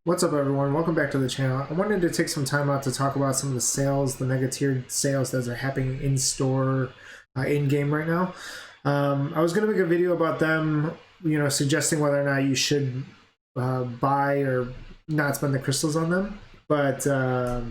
What's up, everyone? Welcome back to the channel. I wanted to take some time out to talk about some of the sales, the mega tiered sales that are happening in store, in game right now. I was going to make a video about them, suggesting whether or not you should buy or not spend the crystals on them. But I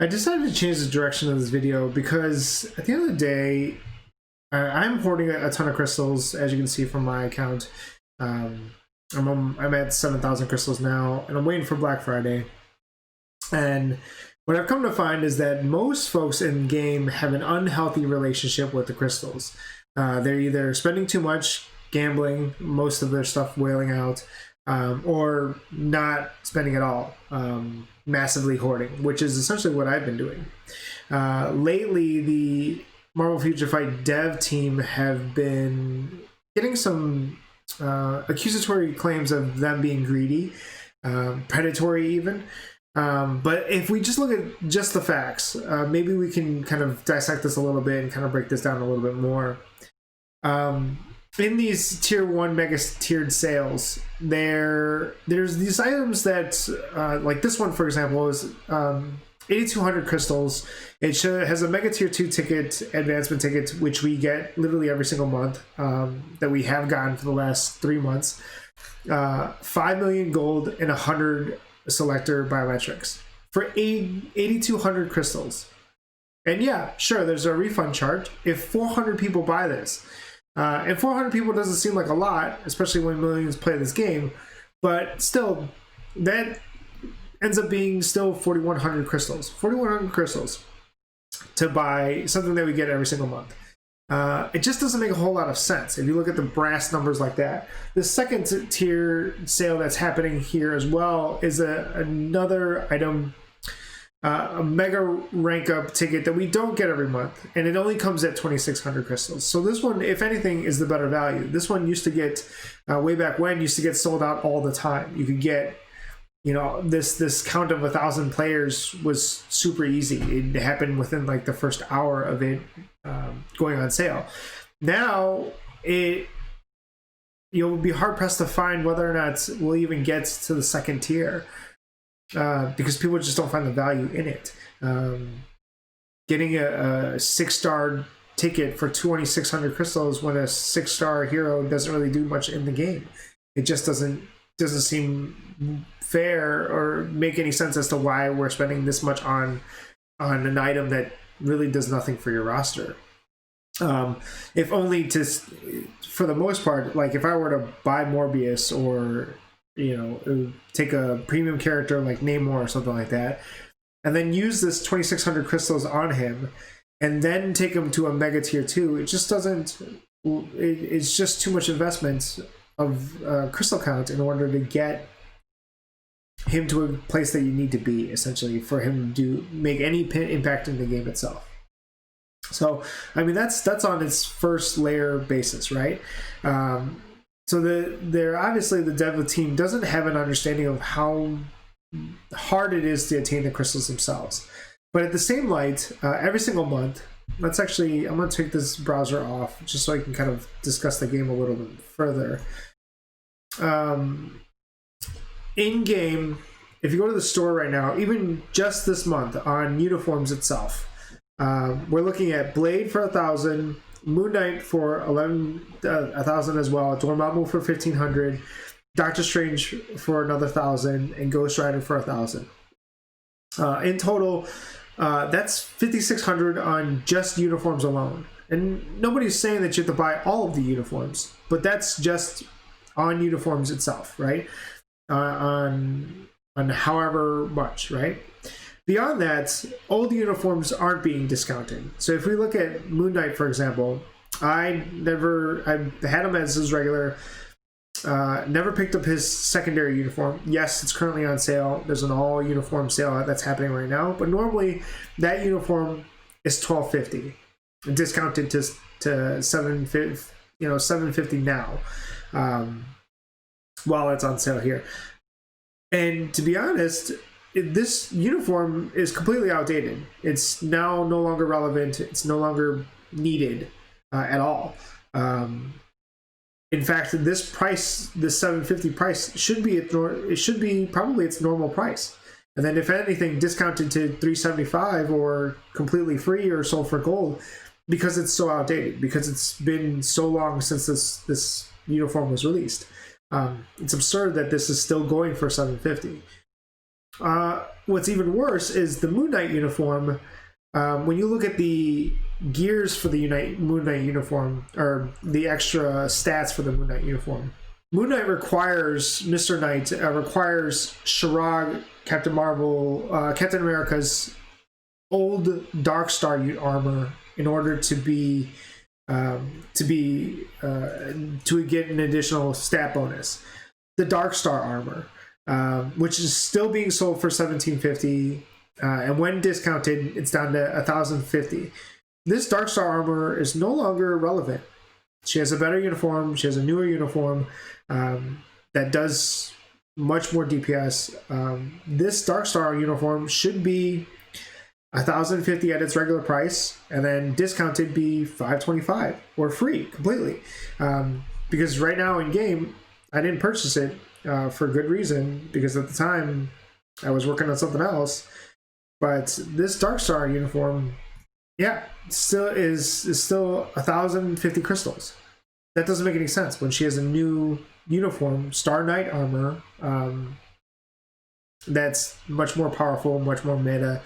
decided to change the direction of this video because at the end of the day, I'm hoarding a ton of crystals, as you can see from my account. I'm at 7,000 crystals now, and I'm waiting for Black Friday. And what I've come to find is that most folks in game have an unhealthy relationship with the crystals. They're either spending too much, gambling, most of their stuff wailing out, or not spending at all, massively hoarding, which is essentially what I've been doing. Lately, the Marvel Future Fight dev team have been getting some accusatory claims of them being greedy, predatory even. But if we just look at just the facts, maybe we can kind of dissect this a little bit and kind of break this down a little bit more. In these tier 1 mega tiered sales, there's these items that, like this one, for example, is 8,200 crystals. It has a mega tier 2 ticket, advancement ticket, which we get literally every single month, that we have gotten for the last 3 months. 5 million gold and 100 selector biometrics for 8,200 crystals. And yeah, sure, there's a refund charge if 400 people buy this. And 400 people doesn't seem like a lot, especially when millions play this game, but still, that ends up being still 4,100 crystals. 4,100 crystals to buy something that we get every single month. It just doesn't make a whole lot of sense if you look at the brass numbers like that. The second tier sale that's happening here as well is another item, a mega rank up ticket that we don't get every month, and it only comes at 2,600 crystals. So this one, if anything, is the better value. This one used to get, way back when, used to get sold out all the time. You could get, this count of 1,000 players was super easy. It happened within like the first hour of it going on sale. Now you'll be hard pressed to find whether or not we'll even get to the second tier, because people just don't find the value in it. Getting a 6-star ticket for 2,600 crystals when a 6-star hero doesn't really do much in the game. It just doesn't seem fair or make any sense as to why we're spending this much on an item that really does nothing for your roster. If only for the most part, like if I were to buy Morbius or take a premium character like Namor or something like that, and then use this 2,600 crystals on him, and then take him to a mega tier 2, it just doesn't. It's just too much investment of crystal count in order to get him to a place that you need to be, essentially, for him to make any impact in the game itself. So, I mean, that's on its first layer basis, right? So they're obviously, the dev team doesn't have an understanding of how hard it is to attain the crystals themselves. But at the same light, every single month, I'm going to take this browser off just so I can kind of discuss the game a little bit further. In game, if you go to the store right now, even just this month on uniforms itself, we're looking at Blade for 1,000, Moon Knight for 1,000 as well, Dormammu for 1,500, Doctor Strange for another 1,000, and Ghost Rider for 1,000. In total, that's 5,600 on just uniforms alone. And nobody's saying that you have to buy all of the uniforms, but that's just on uniforms itself, right? On however much, right? Beyond that, old uniforms aren't being discounted. So if we look at Moon Knight, for example, I had him as his regular, never picked up his secondary uniform. Yes, it's currently on sale. There's an all uniform sale that's happening right now, but normally that uniform is $1,250, discounted to $750, $750 now, while it's on sale here. And to be honest, this uniform is completely outdated. It's now no longer relevant. It's no longer needed at all. In fact, this price, this 750 price, should be probably its normal price. And then if anything, discounted to 375 or completely free or sold for gold, because it's so outdated, because it's been so long since this uniform was released. It's absurd that this is still going for 750. What's even worse is the Moon Knight uniform. When you look at the gears for the Moon Knight uniform, or the extra stats for the Moon Knight uniform, Moon Knight requires Mr. Knight requires Shirag, Captain Marvel, Captain America's old Dark Star armor in order to get an additional stat bonus. The Dark Star armor, which is still being sold for 1750. And when discounted, it's down to 1,050. This Dark Star armor is no longer relevant. She has a better uniform. She has a newer uniform that does much more DPS. This Dark Star uniform should be 1,050 at its regular price, and then discounted be 525 or free completely. Because right now in game, I didn't purchase it for good reason, because at the time I was working on something else. But this Dark Star uniform, yeah, still is still 1,050 crystals. That doesn't make any sense when she has a new uniform, Star Knight armor, that's much more powerful, much more meta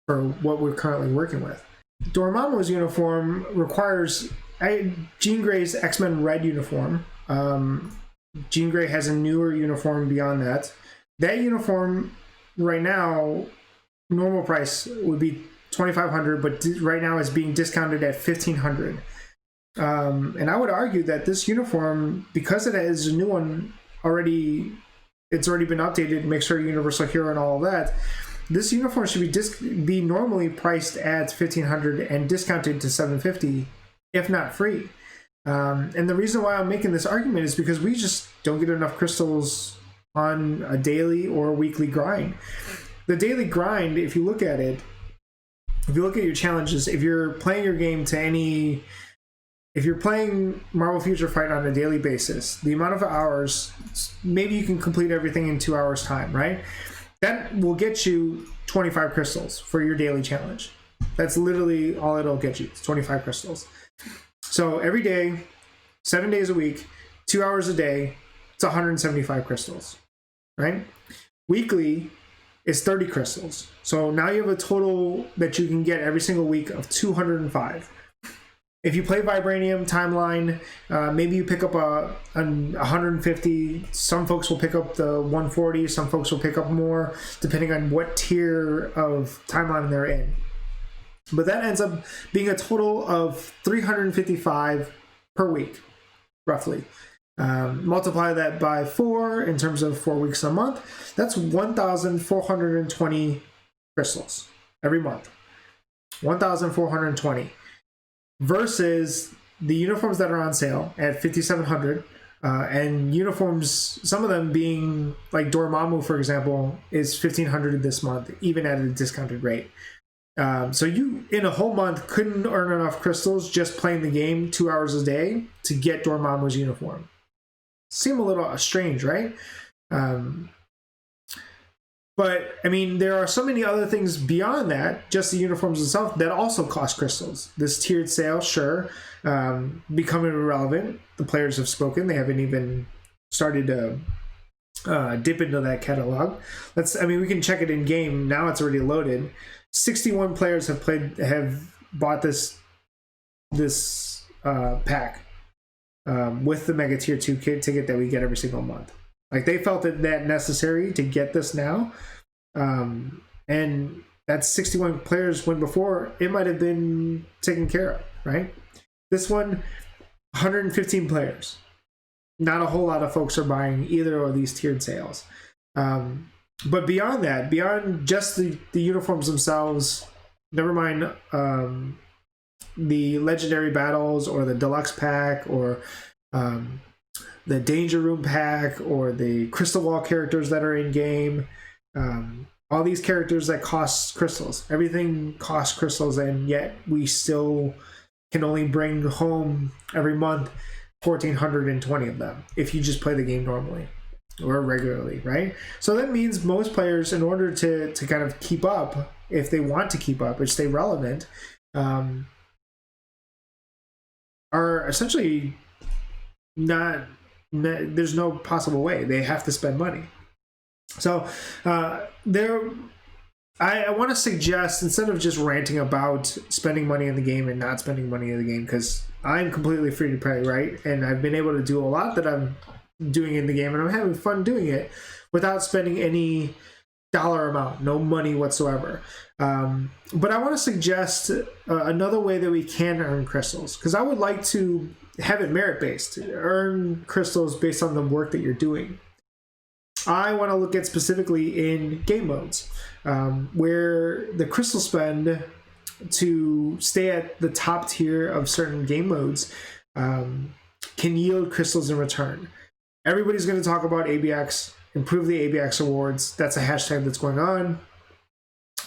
for what we're currently working with. Dormammu's uniform requires Jean Grey's X-Men Red uniform. Jean Grey has a newer uniform beyond that. That uniform right now, normal price would be 2,500, but right now is being discounted at 1,500. And I would argue that this uniform, because it is a new one already, it's already been updated, makes her a universal hero and all of that. This uniform should be normally priced at 1,500 and discounted to 750, if not free. And the reason why I'm making this argument is because we just don't get enough crystals on a daily or weekly grind. The daily grind, if you look at it, if you look at your challenges, if you're playing your game to any, if you're playing Marvel Future Fight on a daily basis, the amount of hours, maybe you can complete everything in 2 hours time, right? That will get you 25 crystals for your daily challenge. That's literally all it'll get you, 25 crystals. So every day, 7 days a week, 2 hours a day, it's 175 crystals, right? Weekly is 30 crystals. So now you have a total that you can get every single week of 205. If you play Vibranium Timeline, maybe you pick up a 150. Some folks will pick up the 140. Some folks will pick up more, depending on what tier of Timeline they're in. But that ends up being a total of 355 per week, roughly. Multiply that by 4 in terms of 4 weeks a month. That's 1,420 crystals every month. 1,420 versus the uniforms that are on sale at 5,700. And uniforms, some of them being like Dormammu, for example, is 1,500 this month, even at a discounted rate. So you, in a whole month, couldn't earn enough crystals just playing the game 2 hours a day to get Dormammu's uniform. Seem a little strange, right? But I mean, there are so many other things beyond that, just the uniforms themselves, that also cost crystals. This tiered sale, sure, becoming irrelevant. The players have spoken; they haven't even started to dip into that catalog. We can check it in game now. It's already loaded. 61 players have bought this pack with the Mega Tier 2 ticket that we get every single month. Like, they felt it that necessary to get this now. And that's 61 players, when before it might have been taken care of, right? This one, 115 players. Not a whole lot of folks are buying either of these tiered sales. But beyond that, beyond just the uniforms themselves, never mind the legendary battles or the deluxe pack or the Danger Room pack or the Crystal Wall characters that are in game, all these characters that cost crystals. Everything costs crystals, and yet we still can only bring home every month 1,420 of them if you just play the game normally or regularly, right? So that means most players, in order to kind of keep up, if they want to keep up or stay relevant, are essentially not, there's no possible way. They have to spend money. So I want to suggest, instead of just ranting about spending money in the game and not spending money in the game, because I'm completely free to play, right? And I've been able to do a lot that I'm doing in the game, and I'm having fun doing it without spending any dollar amount, no money whatsoever. But I want to suggest another way that we can earn crystals, because I would like to have it merit-based, earn crystals based on the work that you're doing. I want to look at specifically in game modes, where the crystal spend to stay at the top tier of certain game modes can yield crystals in return. Everybody's going to talk about ABX, improve the ABX awards. That's a hashtag that's going on.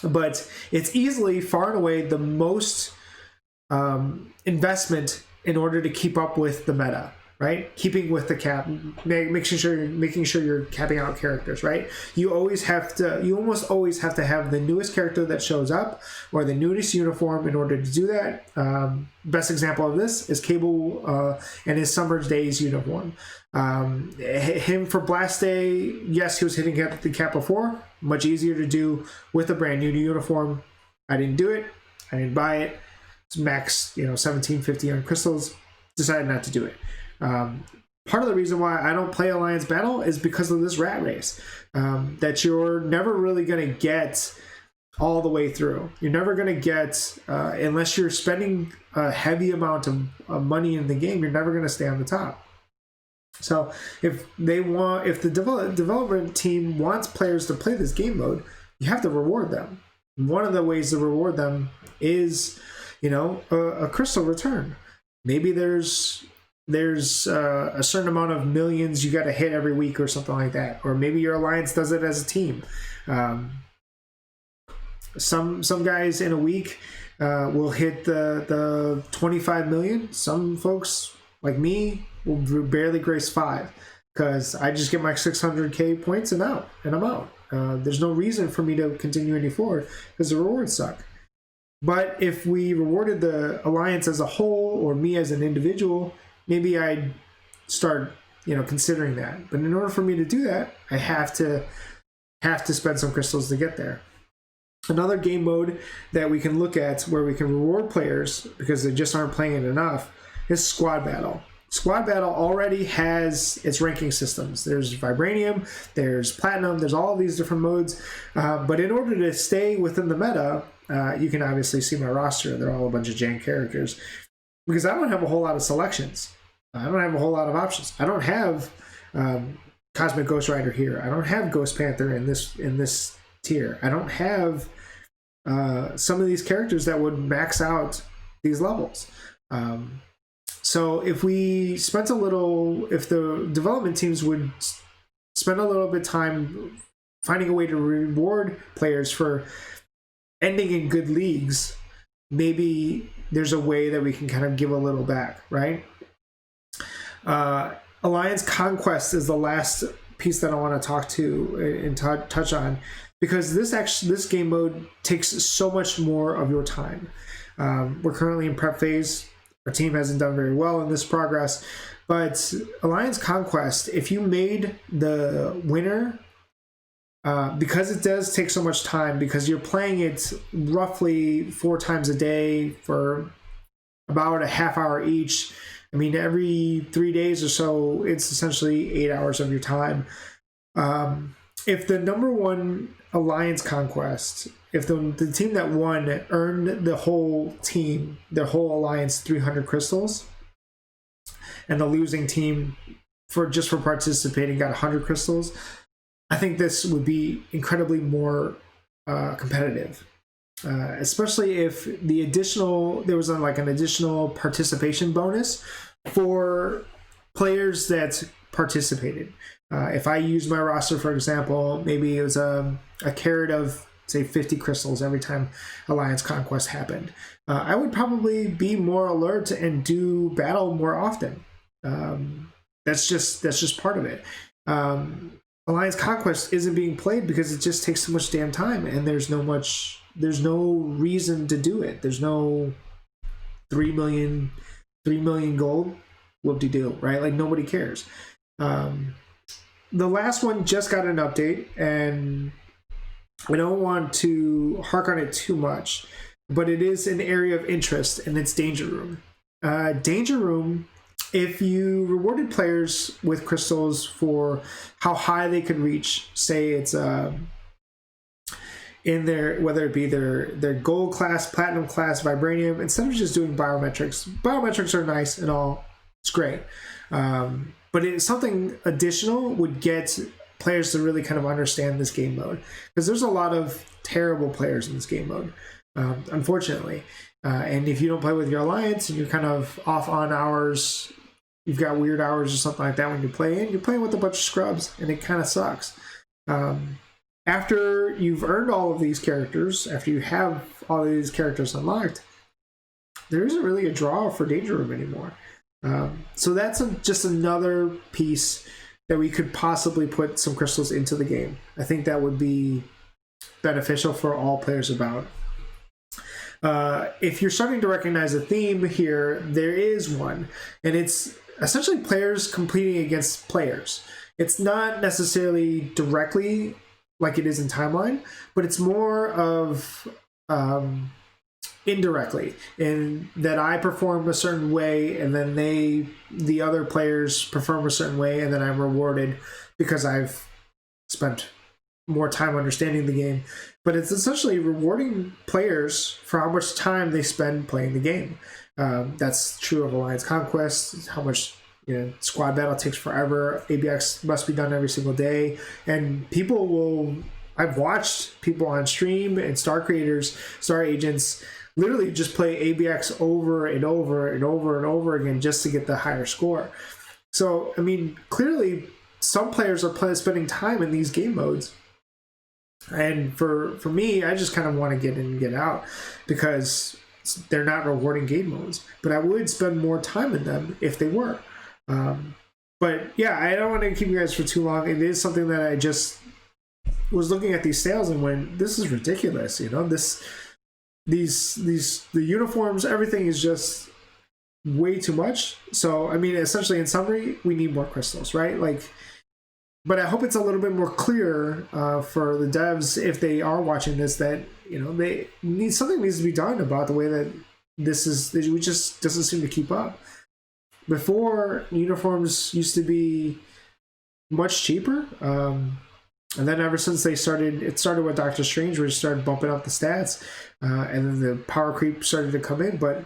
But it's easily, far and away, the most investment in order to keep up with the meta, right? Keeping with the cap, making sure you're capping out characters, right? You almost always have to have the newest character that shows up or the newest uniform in order to do that. Best example of this is Cable and his Summer Days uniform. Him for Blast Day, yes, he was hitting the cap before. Much easier to do with a brand new uniform. I didn't do it. I didn't buy it. It's max, 1750 on crystals. Decided not to do it. Part of the reason why I don't play Alliance Battle is because of this rat race that you're never really going to get all the way through. You're never going to get, unless you're spending a heavy amount of money in the game, you're never going to stay on the top. So if the development team wants players to play this game mode, you have to reward them. One of the ways to reward them is, a crystal return. Maybe there's a certain amount of millions you got to hit every week or something like that, or maybe your alliance does it as a team. Some guys in a week will hit the 25 million. Some folks like me will barely grace 5 because I just get my 600k points and I'm out. There's no reason for me to continue any forward because the rewards suck. But if we rewarded the alliance as a whole or me as an individual, maybe I'd start, considering that. But in order for me to do that, I have to spend some crystals to get there. Another game mode that we can look at where we can reward players because they just aren't playing it enough is Squad Battle. Squad Battle already has its ranking systems. There's Vibranium, there's Platinum, there's all these different modes. But in order to stay within the meta, you can obviously see my roster. They're all a bunch of jank characters. Because I don't have a whole lot of selections. I don't have a whole lot of options. I don't have Cosmic Ghost Rider here. I don't have Ghost Panther in this tier. I don't have some of these characters that would max out these levels. So if the development teams would spend a little bit of time finding a way to reward players for ending in good leagues, maybe there's a way that we can kind of give a little back, right? Alliance Conquest is the last piece that I want to talk to and touch on, because this game mode takes so much more of your time. We're currently in prep phase. Our team hasn't done very well in this progress, but Alliance Conquest, if you made the winner, because it does take so much time, because you're playing it roughly 4 times a day for about a half hour each. I mean, every 3 days or so, it's essentially 8 hours of your time. If the number one Alliance Conquest, if the team that won earned the whole team, their whole alliance 300 crystals, and the losing team for participating got 100 crystals, I think this would be incredibly more competitive. Especially if there was an additional participation bonus for players that participated. If I use my roster, for example, maybe it was a carrot of, say, 50 crystals every time Alliance Conquest happened. I would probably be more alert and do battle more often. That's just part of it. Alliance Conquest isn't being played because it just takes so much damn time, and there's no reason to do it. There's no 3 million gold, whoop-de-doo, right? Like, nobody cares. The last one just got an update, and I don't want to hark on it too much, but it is an area of interest, and it's Danger Room. Danger Room, if you rewarded players with crystals for how high they could reach, say it's in their, whether it be their gold class, platinum class, vibranium, instead of just doing biometrics are nice and all, it's great, but it's something additional would get players to really kind of understand this game mode, because there's a lot of terrible players in this game mode, unfortunately, and if you don't play with your alliance and you're kind of off on hours, you've got weird hours or something like that when you're playing with a bunch of scrubs, and it kind of sucks. After you've earned all of these characters, after you have all of these characters unlocked, there isn't really a draw for Danger Room anymore. So that's just another piece that we could possibly put some crystals into the game. I think that would be beneficial for all players about. If you're starting to recognize a theme here, there is one, and it's essentially players competing against players. It's not necessarily directly like it is in Timeline, but it's more of indirectly, in that I perform a certain way, and then the other players perform a certain way, and then I'm rewarded because I've spent more time understanding the game. But it's essentially rewarding players for how much time they spend playing the game. That's true of Alliance Conquest, how much squad battle takes forever. ABX must be done every single day, and I've watched people on stream and star creators, star agents, literally just play ABX over and over and over and over again just to get the higher score. So, I mean, clearly some players are spending time in these game modes, and for me, I just kind of want to get in and get out because they're not rewarding game modes, but I would spend more time in them if they were. But yeah, I don't want to keep you guys for too long. It is something that I just was looking at these sales and went, this is ridiculous. The uniforms, everything is just way too much. So, I mean, essentially in summary, we need more crystals, right? But I hope it's a little bit more clear for the devs, if they are watching this, that something needs to be done about the way that we just doesn't seem to keep up. Before, uniforms used to be much cheaper, and then ever since it started with Doctor Strange, where it started bumping up the stats, and then the power creep started to come in. But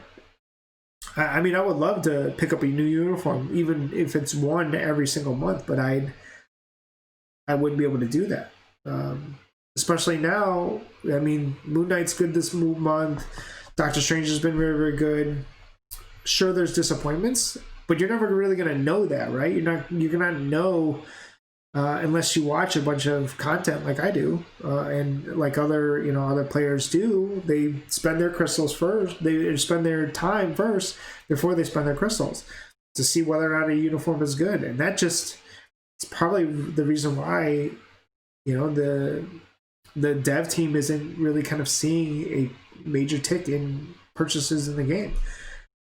I mean, I would love to pick up a new uniform, even if it's one every single month, but I wouldn't be able to do that. Especially now, I mean, Moon Knight's good this month. Doctor Strange has been very, very good. Sure, there's disappointments, but you're never really going to know that, right? You're not know unless you watch a bunch of content like I do, and like other players do. They spend their crystals first. They spend their time first before they spend their crystals to see whether or not a uniform is good, and it's probably the reason why the dev team isn't really kind of seeing a major tick in purchases in the game.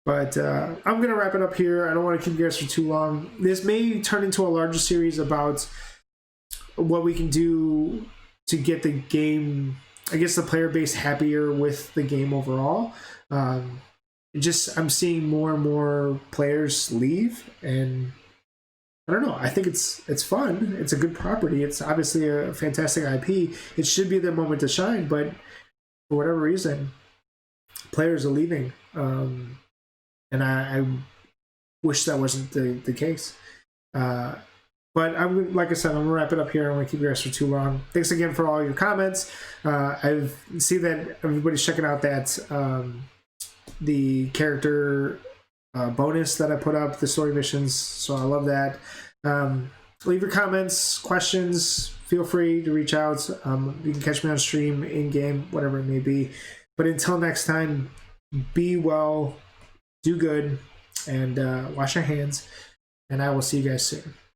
But I'm going to wrap it up here. I don't want to keep you guys for too long. This may turn into a larger series about what we can do to get the game, I guess, the player base happier with the game overall. I'm seeing more and more players leave, and I don't know. I think it's fun. It's a good property. It's obviously a fantastic IP. It should be their moment to shine, but for whatever reason, players are leaving. And I wish that wasn't the case. But like I said, I'm gonna wrap it up here. I don't want to keep you guys for too long. Thanks again for all your comments. I see that everybody's checking out that the character bonus that I put up, the story missions. So I love that. Leave your comments, questions. Feel free to reach out. You can catch me on stream, in game, whatever it may be. But until next time, be well. Do good, and wash your hands. and I will see you guys soon.